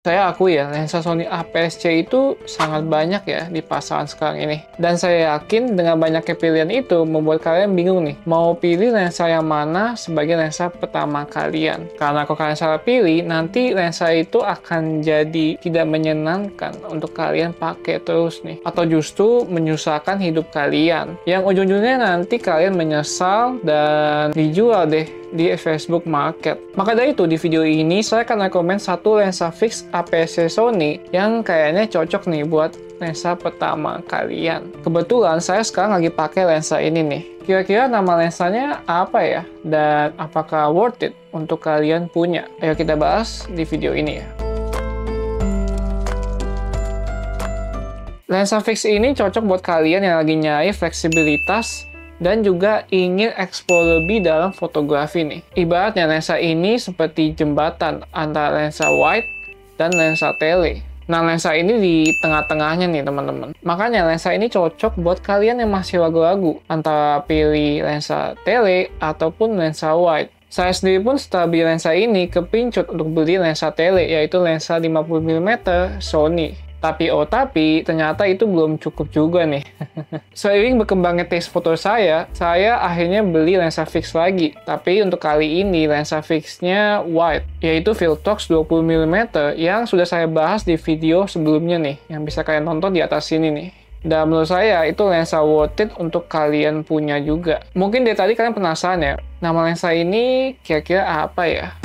Saya akui ya, lensa Sony APS-C itu sangat banyak ya di pasaran sekarang ini. Dan saya yakin dengan banyaknya pilihan itu membuat kalian bingung nih, mau pilih lensa yang mana sebagai lensa pertama kalian. Karena kalau kalian salah pilih, nanti lensa itu akan jadi tidak menyenangkan untuk kalian pakai terus nih. Atau justru menyusahkan hidup kalian. Yang ujung-ujungnya nanti kalian menyesal dan dijual deh di Facebook Market. Maka dari itu, di video ini saya akan rekomen satu lensa fix APS-C Sony yang kayaknya cocok nih buat lensa pertama kalian. Kebetulan saya sekarang lagi pakai lensa ini nih. Kira-kira nama lensanya apa ya? Dan apakah worth it untuk kalian punya? Ayo kita bahas di video ini ya. Lensa fix ini cocok buat kalian yang lagi nyari fleksibilitas dan juga ingin eksplor lebih dalam fotografi nih. Ibaratnya lensa ini seperti jembatan antara lensa wide dan lensa tele. Nah, lensa ini di tengah-tengahnya nih teman-teman. Makanya lensa ini cocok buat kalian yang masih ragu-ragu antara pilih lensa tele ataupun lensa wide. Saya sendiri pun setelah beli lensa ini kepincut untuk beli lensa tele, yaitu lensa 50mm Sony. Tapi ternyata itu belum cukup juga nih. Seiring berkembangnya taste foto saya akhirnya beli lensa fix lagi. Tapi untuk kali ini lensa fixnya wide, yaitu Viltrox 20mm yang sudah saya bahas di video sebelumnya nih, yang bisa kalian tonton di atas sini nih. Dan menurut saya itu lensa worth it untuk kalian punya juga. Mungkin dari tadi kalian penasaran ya, nama lensa ini kira-kira apa ya?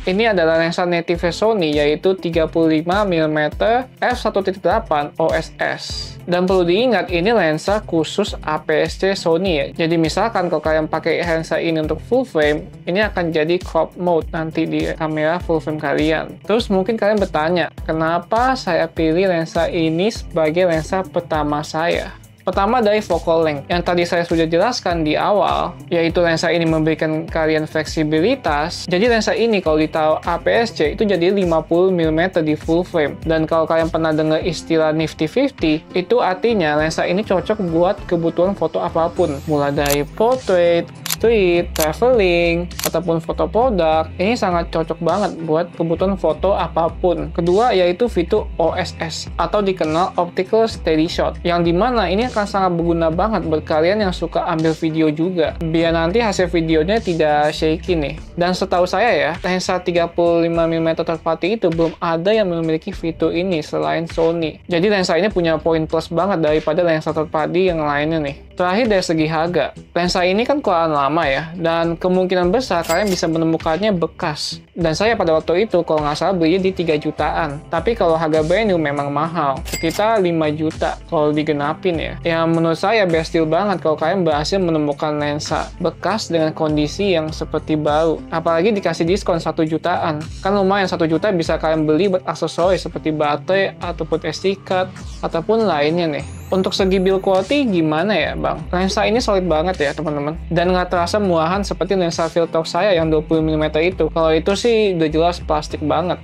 Ini adalah lensa native Sony, yaitu 35mm f1.8 OSS. Dan perlu diingat, ini lensa khusus APS-C Sony ya. Jadi misalkan kalau kalian pakai lensa ini untuk full frame, ini akan jadi crop mode nanti di kamera full frame kalian. Terus mungkin kalian bertanya, kenapa saya pilih lensa ini sebagai lensa pertama saya? Pertama dari focal length, yang tadi saya sudah jelaskan di awal, yaitu lensa ini memberikan kalian fleksibilitas. Jadi lensa ini kalau ditaruh APS-C itu jadi 50mm di full frame. Dan kalau kalian pernah dengar istilah Nifty 50, itu artinya lensa ini cocok buat kebutuhan foto apapun. Mulai dari portrait, street, traveling, ataupun foto produk, ini sangat cocok banget buat kebutuhan foto apapun. Kedua yaitu fitur OSS atau dikenal Optical Steady Shot, yang dimana ini akan sangat berguna banget buat kalian yang suka ambil video juga, biar nanti hasil videonya tidak shaky nih. Dan setahu saya ya, lensa 35mm third party itu belum ada yang memiliki fitur ini selain Sony. Jadi lensa ini punya poin plus banget daripada lensa third party yang lainnya nih. Terakhir dari segi harga, lensa ini kan keluaran lama ya, dan kemungkinan besar kalian bisa menemukannya bekas. Dan saya pada waktu itu kalau nggak salah belinya di 3 jutaan. Tapi kalau harga brand new memang mahal, sekitar 5 juta kalau digenapin ya. Yang menurut saya best deal banget kalau kalian berhasil menemukan lensa bekas dengan kondisi yang seperti baru. Apalagi dikasih diskon 1 jutaan. Kan lumayan, 1 juta bisa kalian beli buat aksesoris seperti baterai ataupun SD card ataupun lainnya nih. Untuk segi build quality gimana ya bang? Lensa ini solid banget ya teman-teman. Dan nggak terasa murahan seperti lensa Viltrox saya yang 20mm itu. Kalau itu sih udah jelas plastik banget.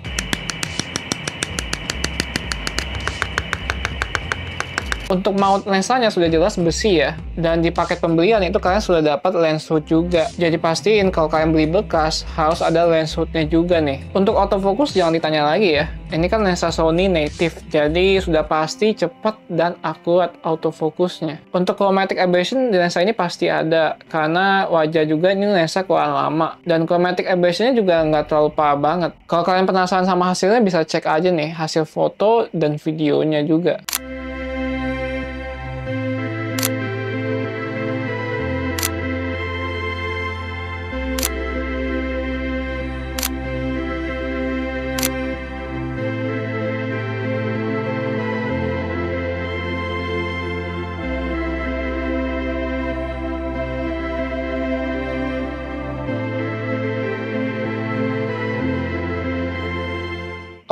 Untuk mount lensanya sudah jelas besi ya. Dan di paket pembelian itu kalian sudah dapat lens hood juga. Jadi pastiin kalau kalian beli bekas harus ada lens hoodnya juga nih. Untuk autofocus jangan ditanya lagi ya. Ini kan lensa Sony native, jadi sudah pasti cepat dan akurat autofokusnya. Untuk chromatic aberration di lensa ini pasti ada, karena wajar juga ini lensa keluaran lama. Dan chromatic aberrationnya juga nggak terlalu parah banget. Kalau kalian penasaran sama hasilnya bisa cek aja nih hasil foto dan videonya juga.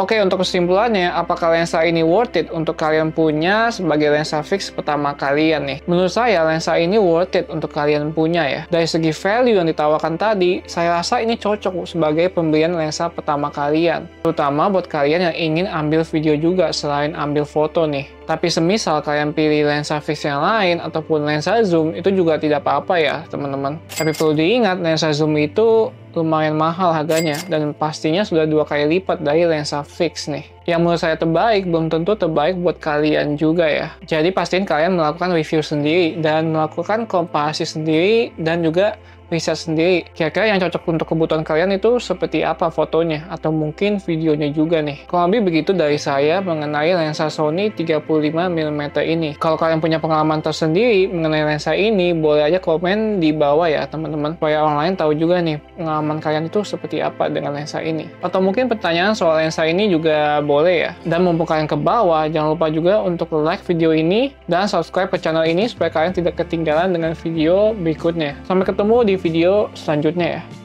Oke, untuk kesimpulannya, apakah lensa ini worth it untuk kalian punya sebagai lensa fix pertama kalian nih? Menurut saya, lensa ini worth it untuk kalian punya ya. Dari segi value yang ditawarkan tadi, saya rasa ini cocok sebagai pembelian lensa pertama kalian. Terutama buat kalian yang ingin ambil video juga selain ambil foto nih. Tapi semisal kalian pilih lensa fix yang lain ataupun lensa zoom, itu juga tidak apa-apa ya teman-teman. Tapi perlu diingat, lensa zoom itu lumayan mahal harganya, dan pastinya sudah 2 kali lipat dari lensa fix nih. Yang menurut saya terbaik, belum tentu terbaik buat kalian juga ya. Jadi pastiin kalian melakukan review sendiri, dan melakukan komparasi sendiri, dan juga riset sendiri. Kira-kira yang cocok untuk kebutuhan kalian itu seperti apa fotonya, atau mungkin videonya juga nih. Kurang lebih begitu dari saya mengenai lensa Sony 35mm ini. Kalau kalian punya pengalaman tersendiri mengenai lensa ini, boleh aja komen di bawah ya teman-teman, supaya orang lain tahu juga nih pengalaman kalian itu seperti apa dengan lensa ini. Atau mungkin pertanyaan soal lensa ini juga boleh ya. Dan mumpung kalian ke bawah, jangan lupa juga untuk like video ini dan subscribe ke channel ini supaya kalian tidak ketinggalan dengan video berikutnya. Sampai ketemu di video selanjutnya ya.